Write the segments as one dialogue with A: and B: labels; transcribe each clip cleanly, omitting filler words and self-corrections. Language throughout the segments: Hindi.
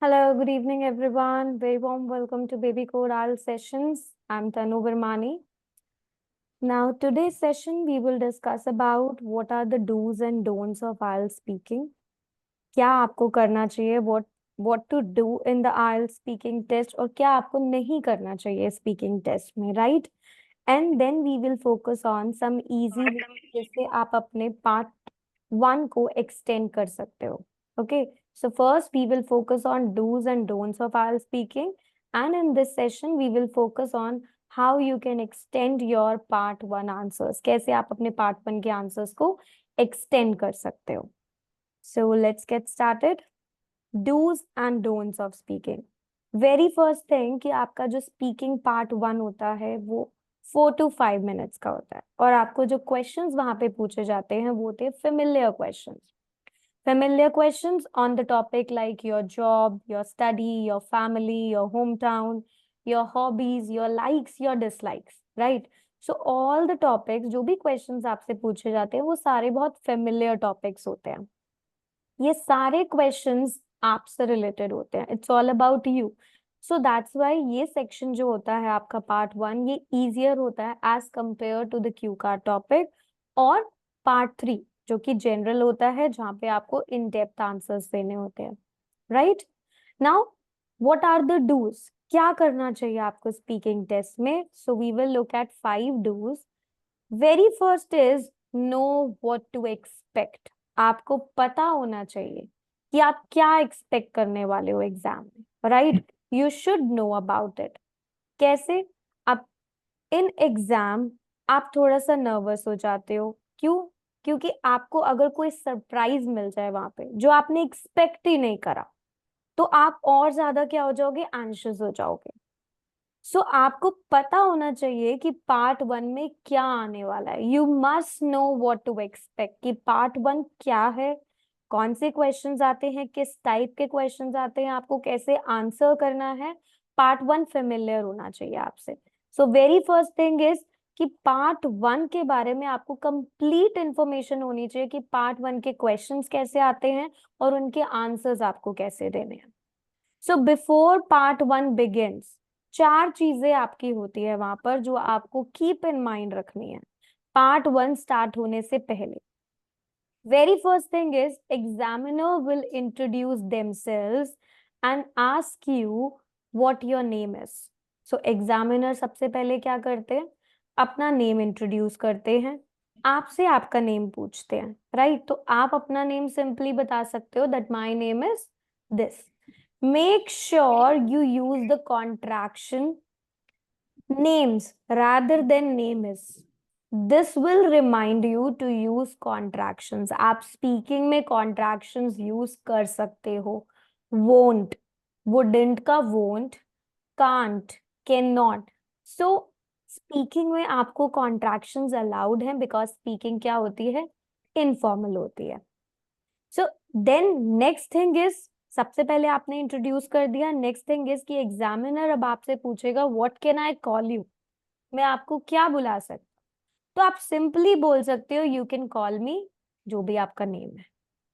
A: Hello, good evening, everyone. Very warm welcome to Baby Code IELTS sessions. I'm Tanu Vermani. Now, today's session, we will discuss about what are the do's and don'ts of IELTS speaking. क्या आपको करना चाहिए, what to do in the IELTS speaking test, और क्या आपको नहीं करना चाहिए speaking test में, right? And then we will focus on some easy ways जिससे आप अपने part 1 को extend कर सकते हो. Okay, so first we will focus on do's and don'ts of IELTS speaking, and in this session we will focus on how you can extend your part 1 answers. कैसे आप अपने part 1 के answers को extend कर सकते हो. So let's get started. Do's and don'ts of speaking. Very first thing कि आपका जो speaking part 1 होता है वो 4 to 5 minutes का होता है, और आपको जो questions वहां पे पूछे जाते हैं वो होते हैं familiar questions. Familiar questions on the topic like your job, your study, your family, your hometown, your hobbies, your likes, your dislikes, right? So all the topics, जो भी questions आपसे पूछे जाते हैं वो सारे बहुत familiar topics होते हैं. ये सारे क्वेश्चंस आपसे रिलेटेड होते हैं. It's all about you. So that's why ये सेक्शन जो होता है आपका पार्ट 1 ये इजियर होता है as compare to the cue card topic, और पार्ट 3 जो कि जनरल होता है जहाँ पे आपको इन डेप्थ आंसर्स देने होते हैं. Right now what are the dos? क्या करना चाहिए आपको स्पीकिंग टेस्ट में? So we will look at 5 dos. Very first is know what to expect. आपको पता होना चाहिए कि आप क्या एक्सपेक्ट करने वाले हो एग्जाम में. Right, you should know about it. कैसे? आप इन एग्जाम आप थोड़ा सा नर्वस हो जाते हो. क्यों? क्योंकि आपको अगर कोई सरप्राइज मिल जाए वहां पे जो आपने एक्सपेक्ट ही नहीं करा, तो आप और ज्यादा क्या हो जाओगे? एंशियस हो जाओगे. सो आपको पता होना चाहिए कि पार्ट 1 में क्या आने वाला है. You must know what to expect कि पार्ट 1 क्या है, कौन से क्वेश्चंस आते हैं, किस टाइप के क्वेश्चंस आते हैं, आपको कैसे आंसर करना है. पार्ट 1 फेमिलियर होना चाहिए आपसे. So very first thing is कि पार्ट 1 के बारे में आपको कंप्लीट इंफॉर्मेशन होनी चाहिए कि पार्ट 1 के क्वेश्चंस कैसे आते हैं और उनके आंसर्स आपको कैसे देने हैं. सो बिफोर पार्ट 1 बिगिंस, 4 चीजें आपकी होती है वहां पर जो आपको कीप इन माइंड रखनी है पार्ट 1 स्टार्ट होने से पहले. Very first thing is examiner will introduce themselves and ask you what your name is. So examiner सबसे पहले क्या करते हैं? अपना नेम इंट्रोड्यूस करते हैं, आपसे आपका नेम पूछते हैं. राइट, तो आप अपना नेम सिंपली बता सकते हो that my name is this. Make sure you use the contraction names rather than name is. This will remind you to use contractions. आप speaking में contractions use कर सकते हो. Won't, wouldn't का won't, can't, cannot. So speaking में आपको contractions allowed हैं because speaking क्या होती है? Informal होती है. So then next thing is, सबसे पहले आपने इंट्रोड्यूस कर दिया. नेक्स्ट थिंग इज कि एग्जामिनर अब आपसे पूछेगा what can I call you, मैं आपको क्या बुला सकता. तो आप सिंपली बोल सकते हो यू कैन कॉल मी, जो भी आपका नेम है.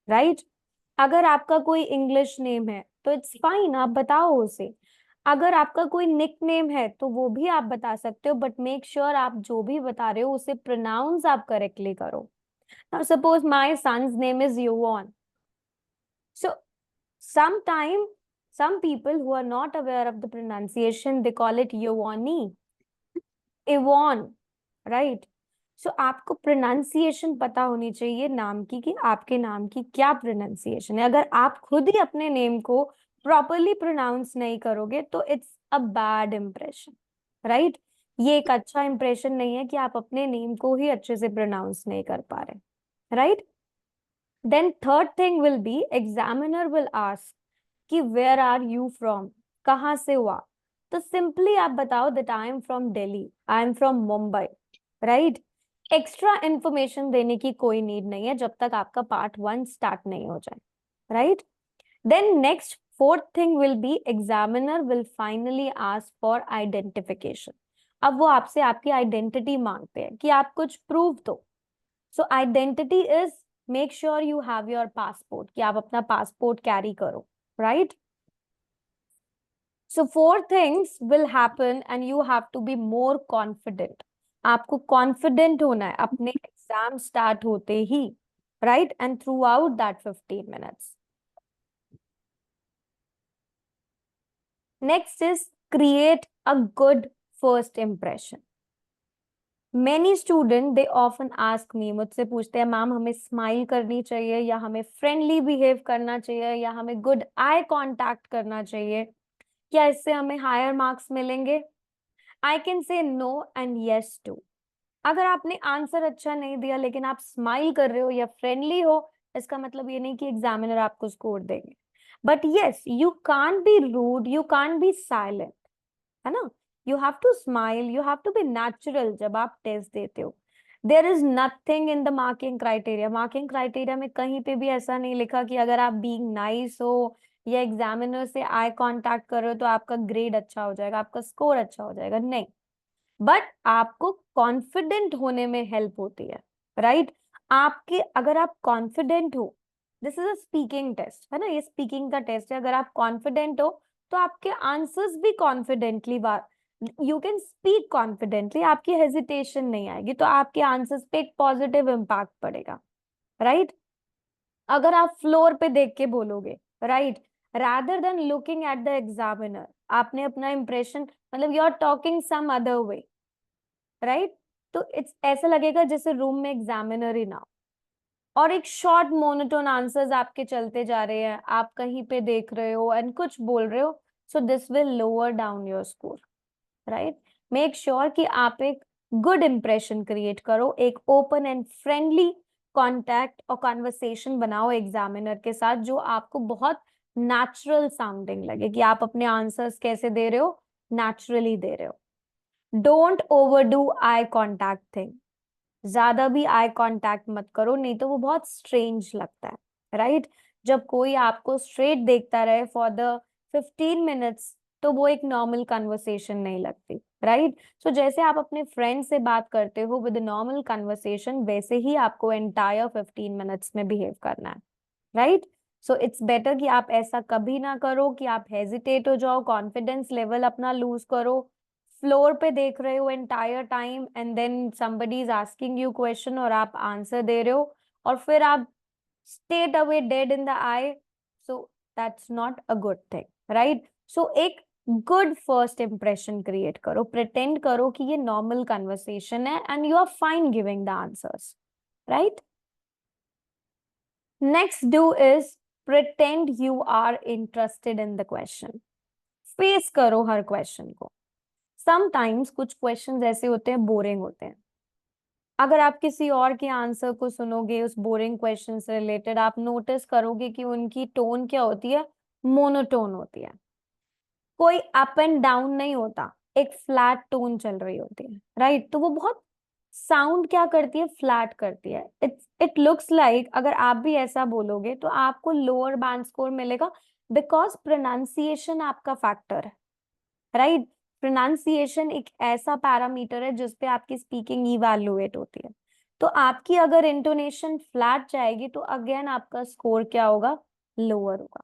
A: राइट, अगर आपका कोई इंग्लिश नेम है तो इट्स फाइन, आप बताओ उसे. अगर आपका कोई निक नेम है तो वो भी आप बता सकते हो, बट मेक श्योर आप जो भी बता रहे हो उसे प्रोनाउंस आप करेक्टली करो. Now suppose my son's name is Yuvan. So sometime some people who are not aware of the pronunciation, they call it Yovani, Yvonne, right? So आपको प्रोनाउंसिएशन पता होनी चाहिए नाम की कि आपके नाम की क्या प्रोनाउंसिएशन है. अगर आप खुद ही अपने नेम को प्रॉपरली प्रोनाउंस नहीं करोगे तो it's a bad impression. Right, ये एक अच्छा इंप्रेशन नहीं है कि आप अपने नेम को ही अच्छे से प्रोनाउंस नहीं कर पा रहे. Right, then third thing will be examiner will ask कि वेयर आर यू फ्रॉम, कहाँ से हुआ. तो सिंपली आप बताओ that I am from Delhi, I am from Mumbai. Right, extra information देने की कोई नीड नहीं है जब तक आपका पार्ट 1 स्टार्ट नहीं हो जाए. Right, then next fourth thing will be examiner will finally ask for identification. अब वो आपसे आपकी आइडेंटिटी मांगते हैं कि आप कुछ प्रूव दो. सो identity is make sure you have your passport, कि आप अपना पासपोर्ट कैरी करो. Right, So 4 things will happen and you have to be more confident. आपको confident होना है अपने एग्जाम स्टार्ट होते ही, right? And throughout that 15 minutes. Next is create a good first impression. Many students they often ask me, मुझसे पूछते हैं मैम हमें स्माइल करनी चाहिए या हमें फ्रेंडली बिहेव करना चाहिए या हमें गुड आई कांटेक्ट करना चाहिए, क्या इससे हमें हायर मार्क्स मिलेंगे? I can say no and yes too. अगर आपने आंसर अच्छा नहीं दिया लेकिन आप स्माइल कर रहे हो या फ्रेंडली हो, इसका मतलब ये नहीं कि एग्जामिनर आपको स्कोर देंगे। But yes, you can't be rude, you can't be silent, है ना? You have to smile, you have to be natural जब आप टेस्ट देते हो। There is nothing in the marking criteria, marking criteria में कहीं पे भी ऐसा नहीं लिखा कि अगर आप बीइंग नाइस हो या एग्जामिनर से आई कांटेक्ट कर रहे हो तो आपका ग्रेड अच्छा हो जाएगा, आपका स्कोर अच्छा हो जाएगा, नहीं। बट आपको कॉन्फिडेंट होने में हेल्प होती है, राइट? आपके अगर आप कॉन्फिडेंट हो, this is a speaking test, है ना, ये स्पीकिंग का टेस्ट है। अगर आप कॉन्फिडेंट हो तो आपके आंसर्स भी confidently, you can speak confidently, आपकी हेजिटेशन नहीं आएगी, तो आपके आंसर्स पे एक पॉजिटिव इम्पैक्ट पड़ेगा, राइट? अगर आप फ्लोर पे देख के बोलोगे, right, rather than looking at the examiner, आपने अपना इंप्रेशन, मतलब you are talking some other way, right? तो इट्स ऐसा लगेगा जैसे रूम में एग्जामिनर ही ना हो, और एक शॉर्ट मोनोटोन आंसर्स आपके चलते जा रहे हैं, आप कहीं पे देख रहे हो एंड कुछ बोल रहे हो, so this will lower down your score, right? Make sure कि आप एक गुड इंप्रेशन क्रिएट करो, एक ओपन एंड फ्रेंडली कॉन्टैक्ट और कॉन्वर्सेशन बनाओ एग्जामिनर के साथ, जो आपको बहुत नेचुरल साउंडिंग लगे, कि आप अपने आंसर्स कैसे दे रहे हो, नेचुरली दे रहे हो। Don't overdo eye contact thing, ज्यादा भी आई कांटेक्ट मत करो, नहीं तो वो बहुत स्ट्रेंज लगता है, राइट? जब कोई आपको स्ट्रेट देखता रहे फॉर द 15 मिनट्स, तो वो एक नॉर्मल कन्वर्सेशन नहीं लगती, राइट? सो जैसे आप अपने फ्रेंड से बात करते हो विद नॉर्मल कन्वर्सेशन, वैसे ही आपको एंटायर 15 मिनट्स में बिहेव करना है, राइट? सो इट्स बेटर कि आप ऐसा कभी ना करो कि आप हेजिटेट हो जाओ, कॉन्फिडेंस लेवल अपना लूज करो, फ्लोर पे देख रहे हो entire time and then somebody is asking you question और आप आंसर दे रहे हो, और फिर आप state away dead in the eye, so that's not a good thing, right? So एक गुड फर्स्ट इंप्रेशन क्रिएट करो, प्रिटेंड करो कि ये नॉर्मल कन्वर्सेशन है and you are fine giving the answers, right? Next do is pretend you are interested in the question. Face करो हर क्वेश्चन को। समटाइम्स कुछ क्वेश्चंस ऐसे होते हैं, बोरिंग होते हैं। अगर आप किसी और के आंसर को सुनोगे उस बोरिंग क्वेश्चन से रिलेटेड, आप नोटिस करोगे कि उनकी टोन क्या होती है, मोनोटोन होती है, कोई अप एंड डाउन नहीं होता, एक फ्लैट टोन चल रही होती है, राइट? तो वो बहुत साउंड क्या करती है, फ्लैट करती है। इट लुक्स लाइक अगर आप भी ऐसा बोलोगे तो आपको लोअर बैंड स्कोर मिलेगा, बिकॉज प्रोनाउंसिएशन आपका फैक्टर है, राइट? प्रोनाउंसिएशन एक ऐसा पैरामीटर है जिसपे आपकी स्पीकिंग इवैल्यूएट होती है। तो आपकी अगर इंटोनेशन फ्लैट जाएगी तो अगेन आपका स्कोर क्या होगा, लोअर होगा।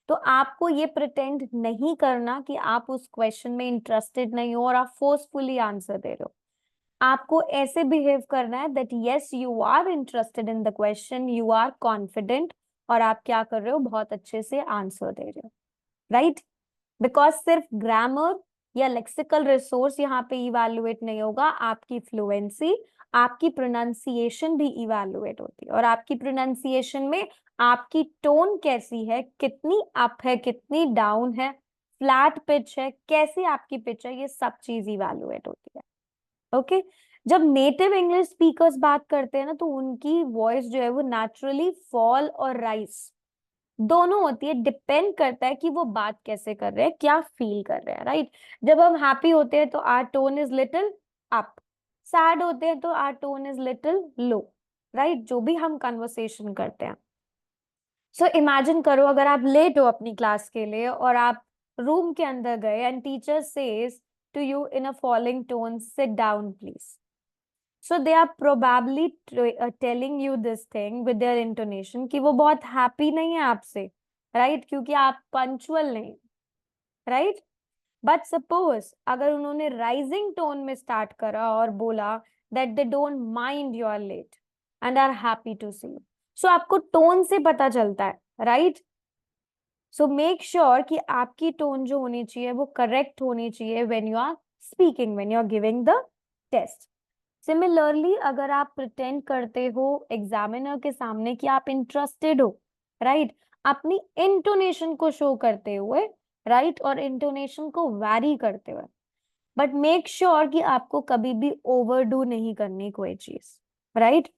A: तो आपको ये प्रिटेंड नहीं करना कि आप उस क्वेश्चन में इंटरेस्टेड नहीं हो और आप फोर्सफुली आंसर दे रहे हो। आपको ऐसे बिहेव करना है that yes you are interested in the question, you are confident, और आप क्या कर रहे हो, बहुत अच्छे से आंसर दे रहे हो, राइट? बिकॉज सिर्फ ग्रामर या लेक्सिकल रिसोर्स यहाँ पे इवैल्यूएट नहीं होगा, आपकी फ्लुएंसी, आपकी प्रोनाउंसिएशन भी इवैल्यूएट होती है, और आपकी प्रोनाउंसिएशन में आपकी टोन कैसी है, कितनी अप है, कितनी डाउन है, फ्लैट पिच है, कैसी आपकी पिच है, ये सब चीज इवैल्यूएट होती है, ओके? जब नेटिव इंग्लिश स्पीकर्स बात करते हैं ना, तो उनकी वॉइस जो है वो नेचुरली फॉल और राइज दोनों होती है, डिपेंड करता है कि वो बात कैसे कर रहे हैं, क्या फील कर रहे हैं, राइट? जब हम हैप्पी होते हैं तो our tone is little up, sad होते हैं तो our tone is little low, right? जो भी हम कन्वर्सेशन करते हैं। सो इमेजिन करो अगर आप लेट हो अपनी क्लास के लिए और आप रूम के अंदर गए and teacher says to you in a falling tone, sit down please. So they are probably telling you this thing with their intonation कि वो बहुत happy नहीं है आपसे, right? क्योंकि आप punctual नहीं, right? बट सपोज अगर उन्होंने राइजिंग टोन में स्टार्ट करा और बोला that they don't mind you are late and are happy to see you, so आपको टोन से पता चलता है, राइट? सो मेक श्योर कि आपकी टोन जो होनी चाहिए वो करेक्ट होनी चाहिए when you are speaking, when you are giving the test. Similarly अगर आप प्रिटेंड करते हो एग्जामिनर के सामने कि आप इंटरेस्टेड हो, राइट, अपनी इंटोनेशन को शो करते हुए, राइट, और इंटोनेशन को वैरी करते हुए, बट मेक श्योर कि आपको कभी भी ओवरडू नहीं करनी कोई चीज, राइट?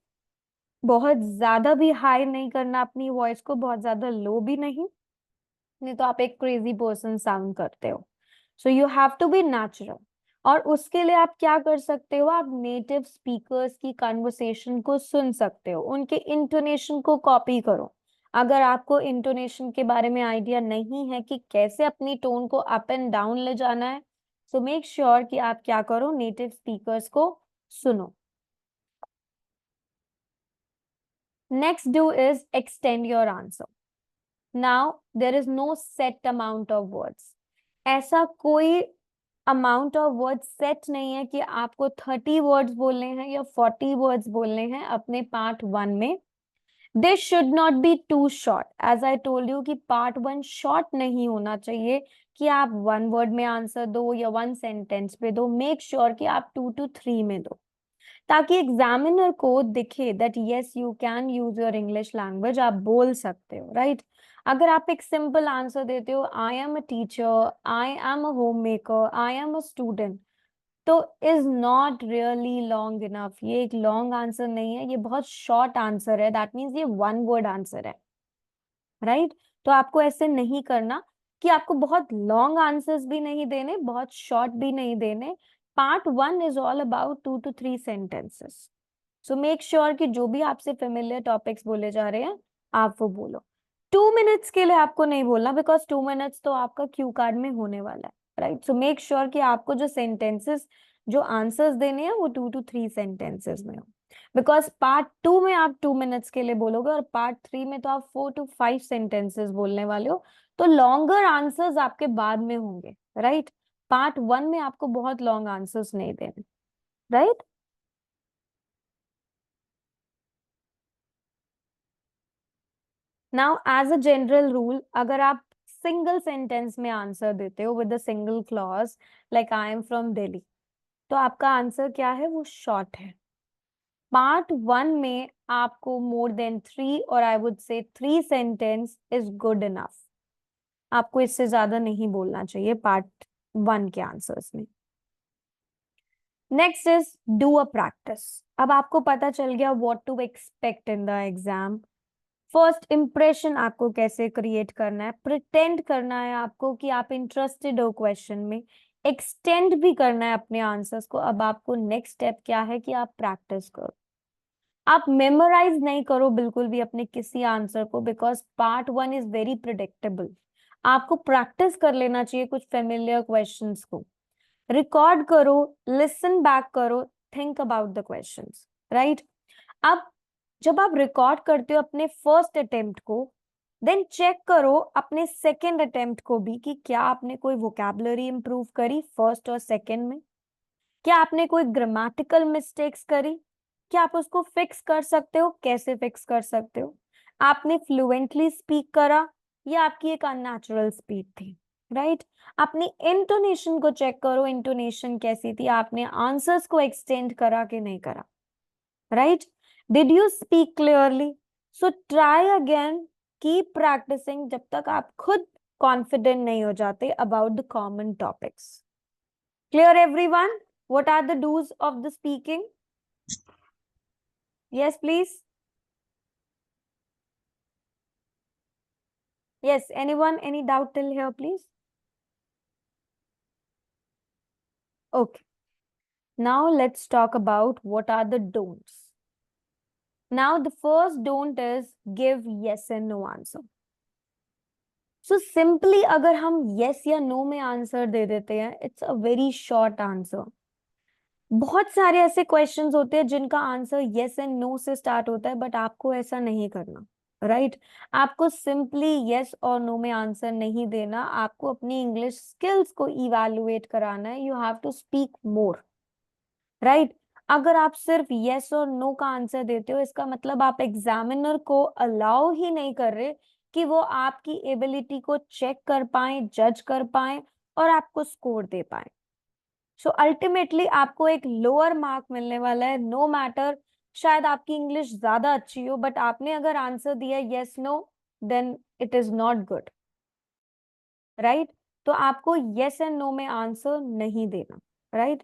A: बहुत ज्यादा भी हाई नहीं करना अपनी वॉइस को, बहुत ज्यादा लो भी नहीं, नहीं तो आप एक क्रेजी पर्सन साउंड करते हो। So you have to be natural. और उसके लिए आप क्या कर सकते हो, आप नेटिव स्पीकर्स की कन्वर्सेशन को सुन सकते हो, उनके इंटोनेशन को कॉपी करो। अगर आपको इंटोनेशन के बारे में आइडिया नहीं है कि कैसे अपनी टोन को अप एंड डाउन ले जाना है, सो मेक श्योर कि आप क्या करो, नेटिव स्पीकर्स को सुनो। Next do is extend your answer. Now there is no set amount of words, ऐसा कोई अमाउंट ऑफ वर्ड्स सेट नहीं है कि आपको 30 वर्ड्स बोलने हैं या 40 वर्ड्स बोलने हैं अपने पार्ट 1 में। This should not be too short, as I told you कि पार्ट 1 शॉर्ट नहीं होना चाहिए कि आप 1 वर्ड में आंसर दो या 1 सेंटेंस पे दो। मेक श्योर कि आप 2 to 3 में दो, ताकि एग्जामिनर को दिखे that yes you can use your English language, आप बोल सकते हो, राइट? अगर आप एक सिंपल आंसर देते हो, I am a teacher, I am a homemaker, I am a student, तो is not really long enough. ये एक लॉन्ग आंसर नहीं है, ये बहुत शॉर्ट आंसर है, दैट मीन्स ये 1 वर्ड आंसर है, राइट? तो आपको ऐसे नहीं करना कि आपको बहुत लॉन्ग आंसर्स भी नहीं देने, बहुत शॉर्ट भी नहीं देने। Part 1 is all about 2 to 3 sentences. So make sure कि जो भी आपसे फेमिलियर टॉपिक्स बोले जा रहे हैं आप वो बोलो। 2 मिनट्स के लिए आपको नहीं बोलना, बिकॉज 2 मिनट्स तो आपका क्यू कार्ड में होने वाला है, राइट? सो मेक श्योर कि आपको जो सेंटेंसेस, जो आंसर्स देने हैं वो 2 to 3 सेंटेंसेस में हो, बिकॉज पार्ट 2 में आप 2 मिनट्स के लिए बोलोगे और पार्ट 3 में तो आप 4 to 5 सेंटेंसेस बोलने वाले हो, तो लॉन्गर आंसर्स आपके बाद में होंगे, राइट? पार्ट 1 में आपको बहुत लॉन्ग आंसर्स नहीं देने, right? Now as a general rule, अगर आप सिंगल सेंटेंस में आंसर देते हो with a single clause, like I am from Delhi, तो आपका आंसर क्या है, वो शॉर्ट है। पार्ट 1 में आपको मोर देन 3 और I would say 3 sentence is good enough, आपको इससे ज्यादा नहीं बोलना चाहिए पार्ट 1 के आंसर्स में। Next is do a practice. अब आपको पता चल गया what to expect in the exam. First impression आपको कैसे क्रिएट करना है, प्रिटेंड करना है आपको कि आप इंटरेस्टेड हो क्वेश्चन में, एक्सटेंड भी करना है अपने आंसर्स को। अब आपको नेक्स्ट स्टेप क्या है कि आप प्रैक्टिस करो। आप मेमोराइज नहीं करो बिल्कुल भी अपने किसी आंसर को, because part 1 is very predictable. आपको प्रैक्टिस कर लेना चाहिए कुछ फेमिलियर क्वेश्चंस को, रिकॉर्ड करो, लिसन बैक करो, think about the questions, right? अब जब आप रिकॉर्ड करते हो अपने फर्स्ट अटेम्प्ट को, देन चेक करो अपने सेकेंड अटेम्प्ट को भी कि क्या आपने कोई वोकैबुलरी इंप्रूव करी फर्स्ट और सेकेंड में, क्या आपने कोई ग्रामेटिकल मिस्टेक्स करी, क्या आप उसको फिक्स कर सकते हो, कैसे फिक्स कर सकते हो, आपने फ्लुएंटली स्पीक करा या आपकी एक अननेचुरल स्पीड थी, राइट? अपनी इंटोनेशन को चेक करो, इंटोनेशन कैसी थी, आपने आंसर्स को एक्सटेंड करा कि नहीं करा, right? Did you speak clearly? So try again, keep practising जब तक आप खुद कॉन्फिडेंट नहीं हो जाते about the common topics. Clear everyone? What are the do's of the speaking? Yes, please. Yes, anyone, any doubt till here, please? Okay. Now let's talk about what are the don'ts. Now the first don't is give yes and no answer. So simply अगर हम yes या no में आंसर दे देते हैं, it's a very short answer. बहुत सारे ऐसे क्वेश्चंस होते हैं जिनका आंसर yes and no से स्टार्ट होता है, बट आपको ऐसा नहीं करना, राइट आपको सिंपली यस और नो में आंसर नहीं देना, आपको अपनी इंग्लिश स्किल्स को इवैल्यूएट कराना है। You have to speak more, right. अगर आप सिर्फ यस और नो का आंसर देते हो, इसका मतलब आप एग्जामिनर को अलाउ ही नहीं कर रहे कि वो आपकी एबिलिटी को चेक कर पाए, जज कर पाए और आपको स्कोर दे पाए। सो अल्टीमेटली आपको एक लोअर मार्क मिलने वाला है, नो मैटर शायद आपकी इंग्लिश ज्यादा अच्छी हो, बट आपने अगर आंसर दिया yes no, then it is not good, right. तो आपको यस एंड नो में आंसर नहीं देना, राइट।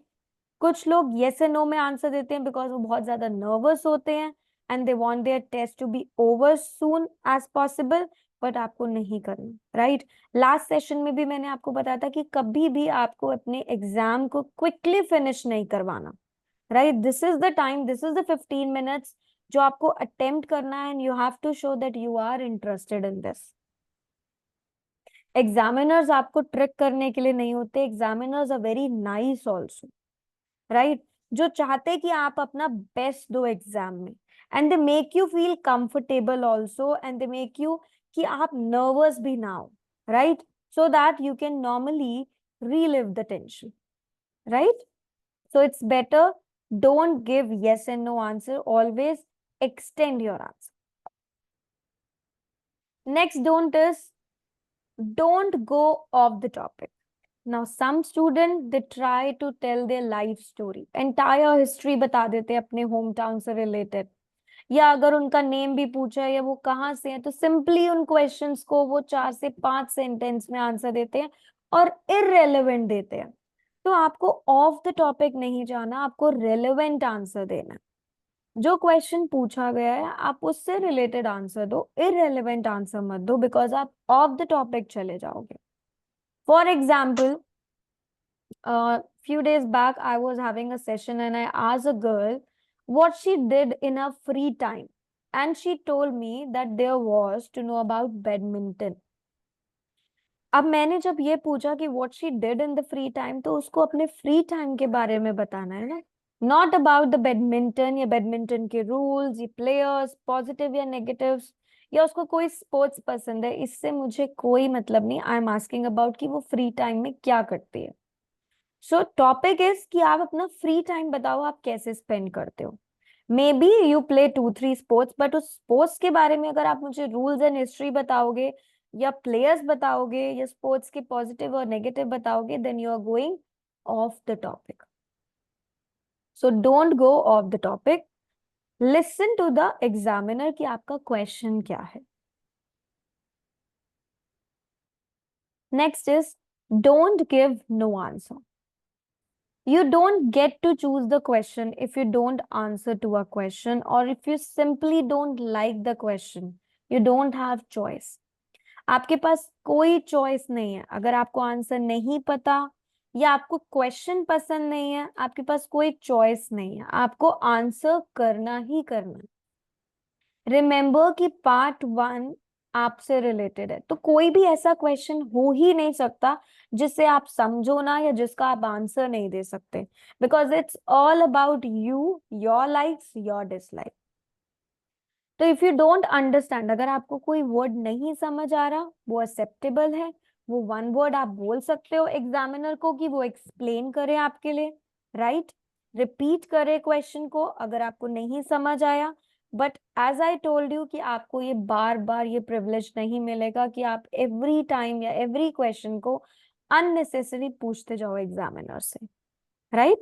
A: कुछ लोग येस एंड नो में आंसर देते हैं बिकॉज वो बहुत ज्यादा नर्वस होते हैं and they want their test to be over soon as possible, but आपको नहीं करना, राइट। लास्ट सेशन में भी मैंने आपको बताया था कि कभी भी आपको अपने एग्जाम को क्विकली फिनिश नहीं करवाना, right. This is the time, this is the 15 minutes जो आपको अटेम्प्ट करना है and you have to show that you are interested in this. Examiners आपको ट्रिक करने के लिए नहीं होते, examiners are very nice also, right. जो चाहते कि आप अपना बेस्ट दो एग्जाम में and they make you feel comfortable also and they make you कि आप नर्वस भी ना हो, right, so that you can normally relive the tension, right? So it's better, don't give yes and no answer, always extend your answer. Next don't is don't go off the topic. Now some student they try to tell their life story, entire history बता देते हैं अपने होम टाउन से रिलेटेड, या अगर उनका नेम भी पूछा है या वो कहाँ से है तो सिंपली उन क्वेश्चंस को वो 4 से 5 सेंटेंस में आंसर देते हैं और इररेलेवेंट देते हैं। तो आपको ऑफ द टॉपिक नहीं जाना, आपको रेलेवेंट आंसर देना है। जो क्वेश्चन पूछा गया है आप उससे रिलेटेड आंसर दो, इररेलेवेंट आंसर मत दो बिकॉज आप ऑफ द टॉपिक चले जाओगे। For example, few days back I was having a session and I asked a girl what she did in her free time, and she told me that there was to know about badminton. अब मैंने जब ये पूछा कि what she did in the free time, तो उसको अपने फ्री टाइम के बारे में बताना है ना, नॉट अबाउट द बैडमिंटन या बैडमिंटन के रूल्स या प्लेयर्स पॉजिटिव या नेगेटिव्स, या उसको कोई स्पोर्ट्स पसंद है, इससे मुझे कोई मतलब नहीं। आई एम आस्किंग अबाउट कि वो फ्री टाइम में क्या करती है। सो टॉपिक इज कि आप अपना फ्री टाइम बताओ आप कैसे स्पेंड करते हो। May be you play 2-3 sports, but उस स्पोर्ट्स के बारे में अगर आप मुझे रूल्स एंड हिस्ट्री बताओगे या प्लेयर्स बताओगे या स्पोर्ट्स के पॉजिटिव और नेगेटिव बताओगे, then you are going off the topic. So don't go off the topic, listen to the examiner कि आपका क्वेश्चन क्या है। Next is don't give no answer. You don't get to choose the question if you don't answer to a question, or if you simply don't like the question. You don't have choice. आपके पास कोई चॉइस नहीं है। अगर आपको आंसर नहीं पता या आपको क्वेश्चन पसंद नहीं है, आपके पास कोई चॉइस नहीं है, आपको आंसर करना ही करना है। रिमेंबर कि पार्ट 1 आपसे रिलेटेड है, तो कोई भी ऐसा क्वेश्चन हो ही नहीं सकता जिससे आप समझो ना या जिसका आप आंसर नहीं दे सकते, because it's all about you, your likes, your dislike. तो इफ यू डोंट अंडरस्टैंड, अगर आपको कोई वर्ड नहीं समझ आ रहा, वो एक्सेप्टेबल है, वो 1 वर्ड आप बोल सकते हो एग्जामिनर को कि वो एक्सप्लेन करे आपके लिए, राइट। रिपीट करे क्वेश्चन को अगर आपको नहीं समझ आया, but as I told you कि आपको ये बार बार ये प्रिविलेज नहीं मिलेगा कि आप एवरी टाइम या एवरी क्वेश्चन को अननेसेसरी पूछते जाओ एग्जामिनर से, राइट।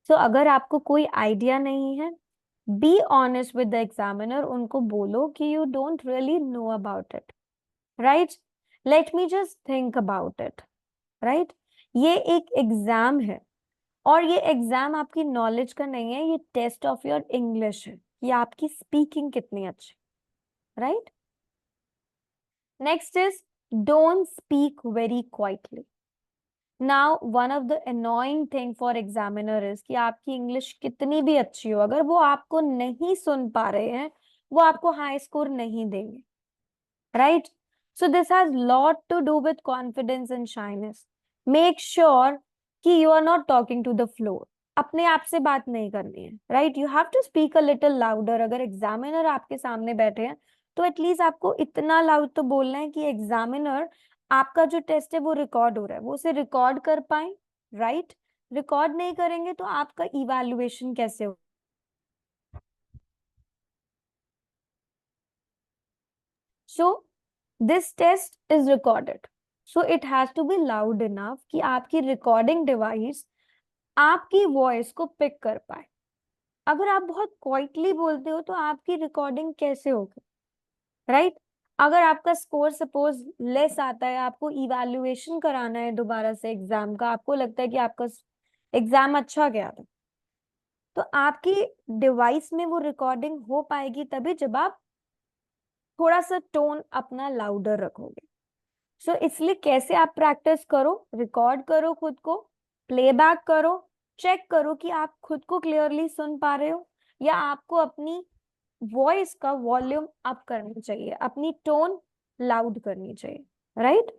A: सो अगर आपको कोई आइडिया नहीं है, be honest with the examiner, उनको बोलो कि you don't really know about it, right. Let me just think about it, right. ये एक एग्जाम है और ये एग्जाम आपकी नॉलेज का नहीं है, ये टेस्ट ऑफ योर इंग्लिश है, ये आपकी स्पीकिंग कितनी अच्छी, right. Next is don't speak very quietly. Now one of the annoying thing for examiner is कि आपकी इंग्लिश कितनी भी अच्छी हो, अगर वो आपको नहीं सुन पा रहे हैं, वो आपको हाई स्कोर नहीं देंगे, right. So this has lot to do with confidence and shyness. Make sure कि you are not talking to the floor. अपने आप से बात नहीं करनी है, right? You have to speak a little louder. अगर एग्जामिनर आपके सामने बैठे हैं तो एटलीस्ट आपको इतना लाउड तो बोलना है कि एग्जामिनर आपका जो टेस्ट है वो रिकॉर्ड हो रहा है, वो उसे रिकॉर्ड कर पाए, राइट? रिकॉर्ड नहीं करेंगे तो आपका इवैल्यूएशन कैसे हो? So this test is recorded, so it has to be loud enough कि आपकी रिकॉर्डिंग डिवाइस आपकी वॉइस को पिक कर पाए। अगर आप बहुत क्वाइटली बोलते हो तो आपकी रिकॉर्डिंग कैसे होगी, राइट? अगर आपका स्कोर सपोज लेस आता है, आपको इवैल्यूएशन कराना है दोबारा से एग्जाम का, आपको लगता है कि आपका एग्जाम अच्छा गया था, तो आपकी डिवाइस में वो रिकॉर्डिंग हो पाएगी तभी जब आप थोड़ा सा टोन अपना लाउडर रखोगे। सो इसलिए कैसे आप प्रैक्टिस करो, रिकॉर्ड करो खुद को, प्लेबैक करो, चेक करो कि आप खुद को क्लियरली सुन पा रहे हो या आपको अपनी वॉइस का वॉल्यूम अप करना चाहिए, अपनी टोन लाउड करनी चाहिए, right?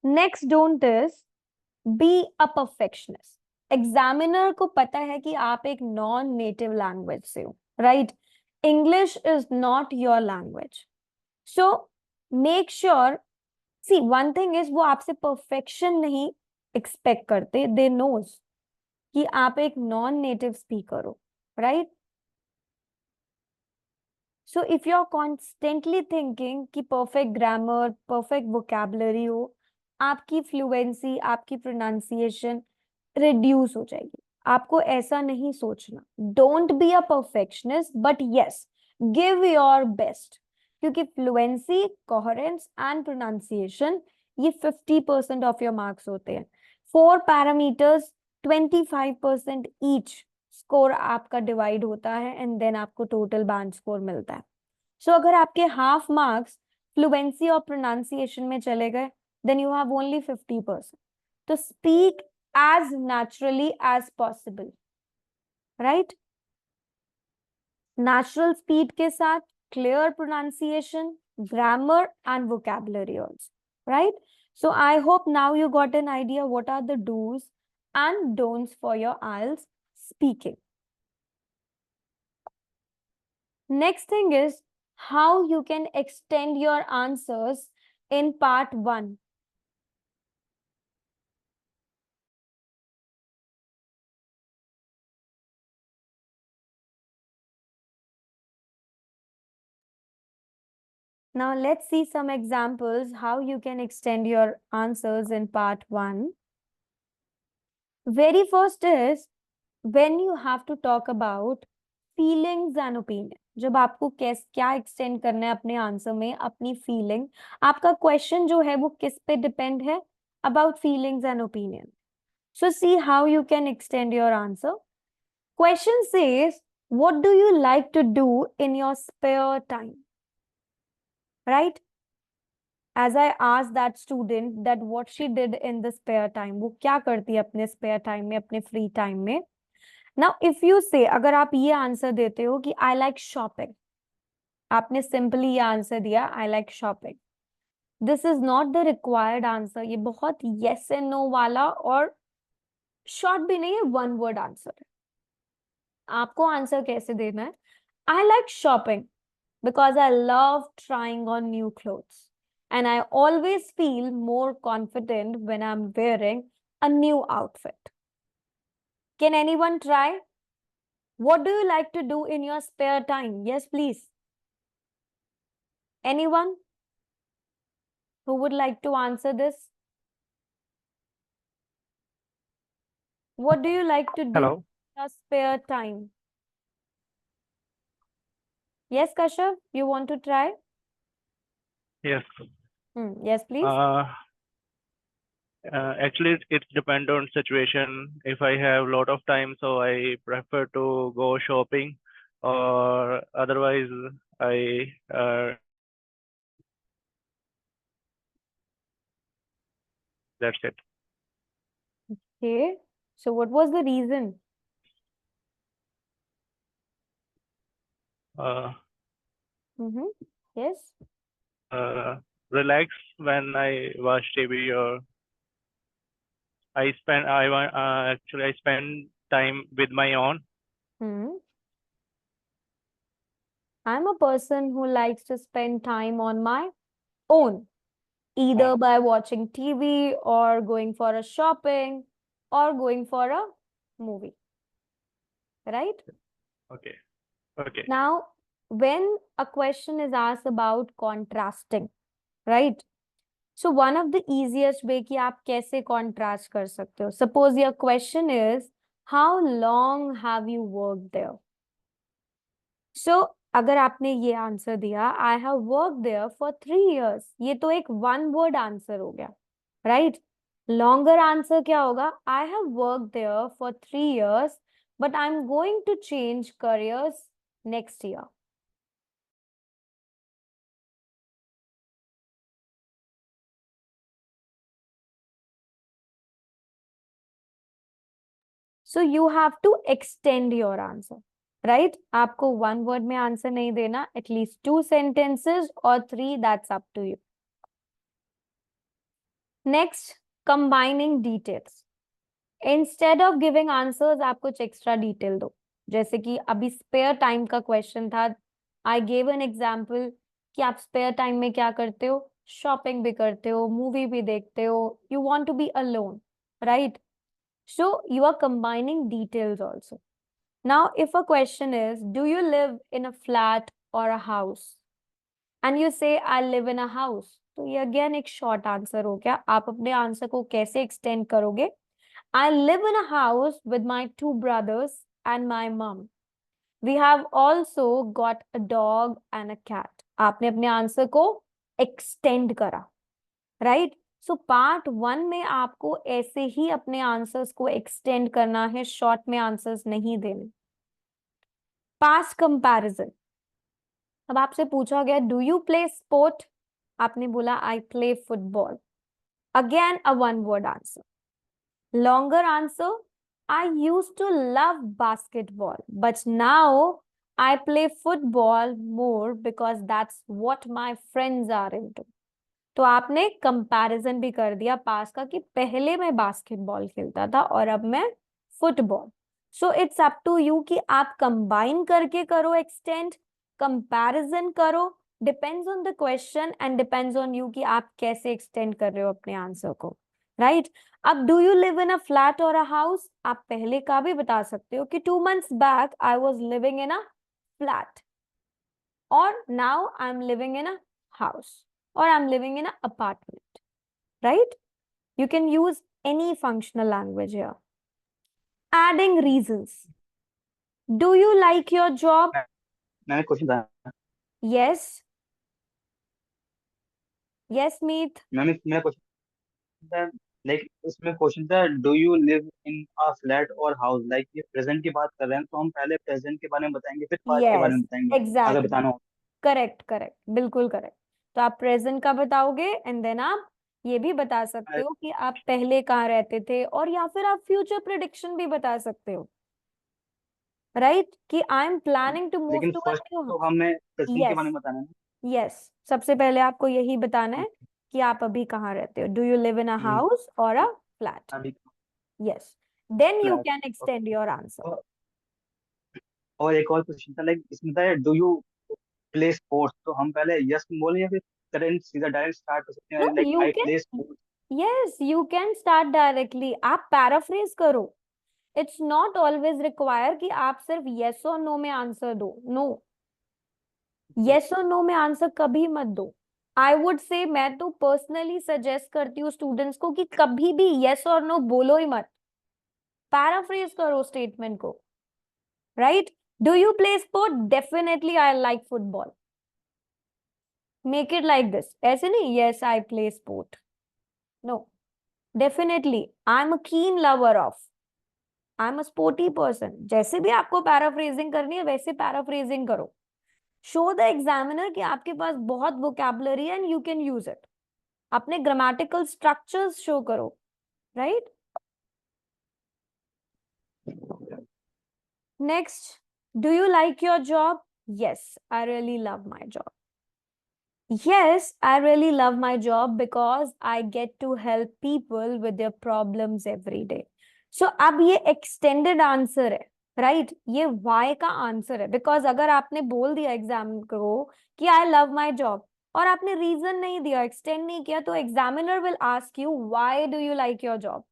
A: Next don't is be a perfectionist. Examiner को पता है कि आप एक नॉन नेटिव लैंग्वेज से हो, right? English is not your language, so make sure, see one thing is वो आपसे परफेक्शन नहीं एक्सपेक्ट करते, दे नोज कि आप एक नॉन नेटिव स्पीकर हो, right? So if you are constantly thinking कि परफेक्ट ग्रामर, परफेक्ट वोकैबुलरी हो, आपकी फ्लुएंसी, आपकी प्रोनाउंसिएशन रिड्यूस हो जाएगी। आपको ऐसा नहीं सोचना। Don't be a perfectionist but yes, give your best, क्योंकि फ्लुएंसी, कोहेरेंस एंड प्रोनाउंसिएशन ये 50% ऑफ योर मार्क्स होते हैं। 4 पैरामीटर्स 25% ईच स्कोर आपका डिवाइड होता है एंड देन आपको टोटल बैंड स्कोर मिलता है। सो अगर आपके हाफ मार्क्स फ्लुएंसी और प्रोनाउंसिएशन में चले गए देन यू हैव ओनली 50%। तो speak as naturally as possible, right? Natural speed के साथ clear pronunciation, grammar and vocabulary also, right? So I hope now you got an idea what are the do's and don'ts for your IELTS speaking. Next thing is how you can extend your answers in part 1. Now let's see some examples how you can extend your answers in part 1. Very first is when you have to talk about feelings and opinion. जब आपको क्या एक्सटेंड करना है अपने आंसर में, अपनी फीलिंग, आपका क्वेश्चन जो है वो किस पे डिपेंड है? About feelings and opinion. So see how you can extend your answer. Question says what do you like to do in your spare time, right? As I asked that student that what she did in the spare time, वो क्या करती है अपने spare time में, अपने free time में. Now if you say, अगर आप ये आंसर देते हो कि I like shopping, आपने सिंपली ये आंसर दिया I like shopping, this is not the required answer. ये बहुत yes and no वाला और शॉर्ट भी नहीं है, वन वर्ड आंसर है. आपको आंसर कैसे देना है? I like shopping because I love trying on new clothes and I always feel more confident when I'm wearing a new outfit. Can anyone try? What do you like to do in your spare time? Yes, please. Anyone who would like to answer this? What do you like to do
B: Hello.
A: in your spare time? Yes, Kashav, you want to try?
B: Yes.
A: Yes, please.
B: Uh, Actually, it's depend on situation. If I have lot of time, so I prefer to go shopping, or otherwise I that's it.
A: Okay. So what was the reason?
B: Uh,
A: Mm-hmm. Yes.
B: uh, Relax when I watch TV, or actually I spend time with my own.
A: Hmm. I'm a person who likes to spend time on my own, either
B: own.
A: by watching TV or going for a shopping or going for a movie, right?
B: Okay. Okay.
A: Now, when a question is asked about contrasting, right? So one of the easiest way कि आप कैसे contrast कर सकते हो? Suppose your question is, how long have you worked there? So अगर आपने ये आंसर दिया, I have worked there for 3 years, ये तो एक one word आंसर हो गया, right? Longer आंसर क्या होगा? I have worked there for 3 years, but I'm going to change careers next year. So you have to extend your answer, right? आपको one word में आंसर नहीं देना, at least 2 sentences or 3, that's up to you. Next, combining details. Instead of giving answers, आप कुछ extra detail दो. जैसे कि अभी spare time का question था. I gave an example कि आप spare time में क्या करते हो? Shopping भी करते हो, movie भी देखते हो. You want to be alone, right? So you are combining details also. Now, if a question is, do you live in a flat or a house? And you say, I live in a house. तो ये again एक short answer हो गया. आप अपने answer को कैसे extend करोगे? I live in a house with my 2 brothers and my mom. We have also got a dog and a cat. आपने अपने answer को extend करा, right? So part 1 में आपको ऐसे ही अपने answers को extend करना है, short में answers नहीं देने. Past comparison. अब आपसे पूछा गया डू यू प्ले स्पोर्ट, आपने बोला I play football. Again a one word answer. Longer answer, I used to love basketball but now I play football more because that's what my friends are into. तो आपने कंपैरिजन भी कर दिया पास का कि पहले मैं बास्केटबॉल खेलता था और अब मैं football. So it's up to you कि आप कंबाइन करके करो एक्सटेंड, कंपैरिजन करो. Depends on the question and depends on you कि आप कैसे एक्सटेंड कर रहे हो अपने आंसर को, राइट? अब do you live in a flat और अ हाउस, आप पहले का भी बता सकते हो कि 2 months back I was living in a flat और now I am living in a house or I'm living in an apartment, right? You can use any functional language here. Adding reasons. Do you like your job?
C: मैंने क्वेश्चन था
A: Yes. Yes, Meet.
C: मैम, मेरा क्वेश्चन था लाइक इसमें क्वेश्चन था do you live in a flat और हाउस, लाइक ये प्रेजेंट की बात कर रहे हैं तो हम पहले प्रेजेंट के बारे में बताएंगे फिर पास्ट के बारे
A: Yes,
C: में बताएंगे अगर
A: exactly.
C: बताना हो.
A: करेक्ट करेक्ट, बिल्कुल करेक्ट. तो आप प्रेजेंट का बताओगे एंड देन आप ये भी बता सकते हो कि आप पहले कहाँ रहते थे, और या फिर आप फ्यूचर प्रिडिक्शन भी बता सकते हो, राइट? कि I am planning to move
C: लेकिन
A: टू अ
C: फर्स्ट
A: न्यू
C: तो
A: हाउस.
C: हमें प्रेजेंट के बारे
A: यस
C: में बताना है ना.
A: यस, सबसे पहले आपको यही बताना है कि आप अभी कहाँ रहते हो. Do you live in a house और अ फ्लैट?
C: अभी
A: yes, then you
C: flat.
A: Can extend your answer.
C: और एक और क्वेश्चन था लाइक इसमें था डू यू प्ले स्पोर्ट्स, तो हम पहले यस बोले या फिर करंट सीधा डायरेक्ट स्टार्ट कर सकते
A: नो,
C: हैं like
A: you
C: I
A: can.
C: Play sports.
A: Yes, you can start directly. आप पैराफ्रेज करो. इट्स नॉट ऑलवेज रिक्वायर कि आप सिर्फ यस और नो में आंसर दो. नो, यस और नो में आंसर कभी मत दो. आई वुड से, मैं तो पर्सनली सजेस्ट करती हूँ स्टूडेंट्स को कि कभी भी यस और नो बोलो ही मत. पैराफ्रेज करो स्टेटमेंट को, right? Do you play sport? Definitely I like football. Make it like this. ऐसे नहीं yes I play sport. No, definitely I am a keen lover of, I am a sporty person, जैसे भी आपको पैराफ्रेजिंग करनी है वैसे पैराफ्रेजिंग करो. शो द एग्जामिनर कि आपके पास बहुत वोकैबुलरी है and you can use it. अपने ग्रामेटिकल स्ट्रक्चर्स शो करो, right? Next, do you like your job? Yes, I really love my job. Yes, I really love my job because I get to help people with their problems every day. So अब ये extended answer है, right? ये why का answer है, because अगर आपने बोल दिया एग्जाम को कि I love my job और आपने reason नहीं दिया, extend नहीं किया, तो examiner will ask you why do you like your job.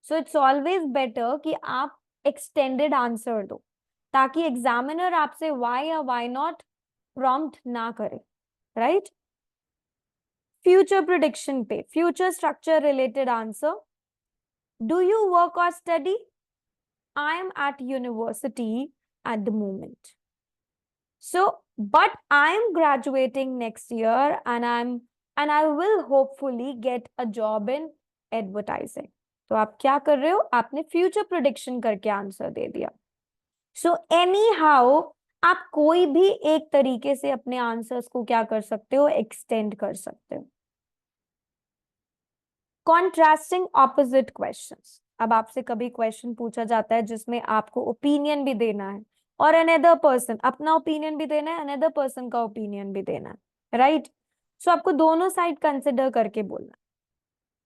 A: So it's always better कि आप extended answer दो ताकि examiner आपसे why या why not prompt ना करे, right? Future prediction पे future structure related answer. Do you work or study? I am at university at the moment. So, but I am graduating next year and I will hopefully get a job in advertising. तो आप क्या कर रहे हो? आपने future prediction करके आंसर दे दिया. So anyhow, आप कोई भी एक तरीके से अपने आंसर्स को क्या कर सकते हो? एक्सटेंड कर सकते हो. Contrasting opposite questions. अब आपसे कभी क्वेश्चन पूछा जाता है जिसमें आपको ओपिनियन भी देना है और अनदर पर्सन अपना ओपिनियन भी देना है, अनदर पर्सन का ओपिनियन भी देना है, राइट? सो आपको दोनों साइड कंसिडर करके बोलना.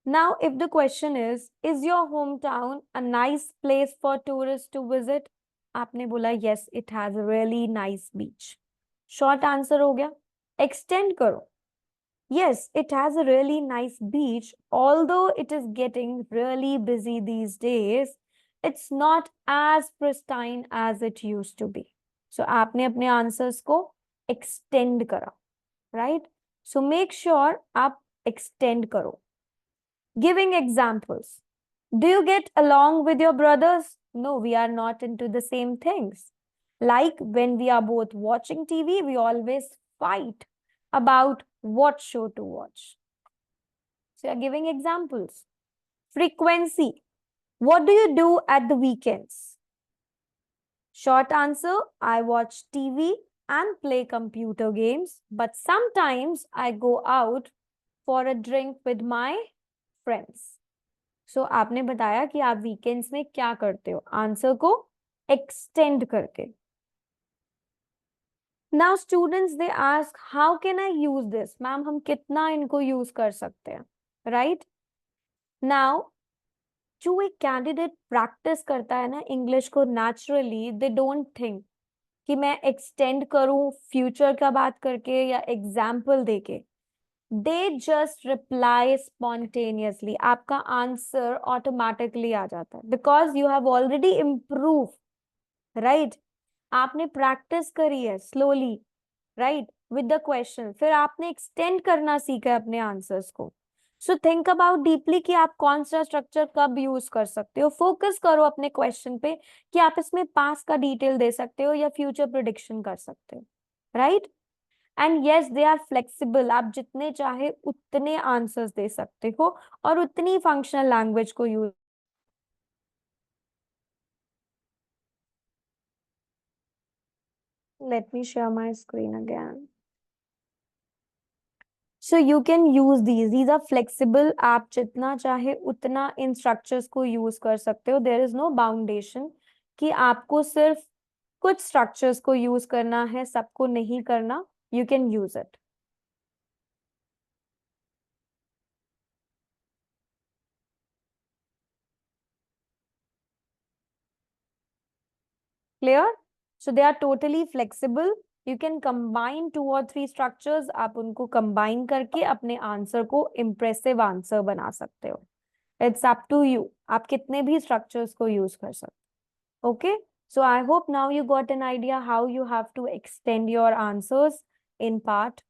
A: Now if the question is your home town a nice place for tourist to visit? आपने बोला yes, it has a really nice beach. Short answer हो गया. एक्सटेंड करो. Yes, it has a really nice beach. Although it is getting really busy these days, it's not as pristine as it used to be. So आपने अपने answers को extend करा, right? So make sure आप extend करो. Giving examples. Do you get along with your brothers? No, we are not into the same things. Like when we are both watching TV, we always fight about what show to watch. So you're giving examples. Frequency. What do you do at the weekends? Short answer, I watch TV and play computer games, but sometimes I go out for a drink with my friends. So आपने बताया कि आप वीकेंड्स में क्या करते हो, आंसर को एक्सटेंड करके. Now students they ask, how can I use this? Ma'am हम कितना इनको यूज कर सकते हैं, right? Now जो एक कैंडिडेट प्रैक्टिस करता है ना इंग्लिश को नेचुरली, दे डोंट थिंक कि मैं एक्सटेंड करूं फ्यूचर का बात करके या एग्जाम्पल देके. They just reply spontaneously. आपका आंसर ऑटोमेटिकली आ जाता है because you have already improve, right? आपने प्रैक्टिस करी है slowly, right, with the question. फिर आपने एक्सटेंड करना सीखा है अपने आंसर्स को. सो थिंक अबाउट डीपली कि आप कौन सा स्ट्रक्चर कब यूज कर सकते हो. फोकस करो अपने क्वेश्चन पे कि आप इसमें पास का डिटेल दे सकते हो या फ्यूचर प्रेडिक्शन कर सकते हो, right? And yes, they are flexible. आप जितने चाहे उतने आंसर्स दे सकते हो और उतनी फंक्शनल लैंग्वेज को use. Let me share my screen again. So you can use these. These are flexible. आप जितना चाहे उतना इन स्ट्रक्चर्स को यूज कर सकते हो. There is no boundation कि आपको सिर्फ कुछ स्ट्रक्चर्स को यूज करना है, सबको नहीं करना. You can use it. Clear? So they are totally flexible. You can combine 2 or 3 structures. आप उनको combine करके अपने आंसर को impressive आंसर बना सकते हो. It's up to you. आप कितने भी structures को use कर सकते हो. Okay? So I hope now you got an idea how you have to extend your answers in part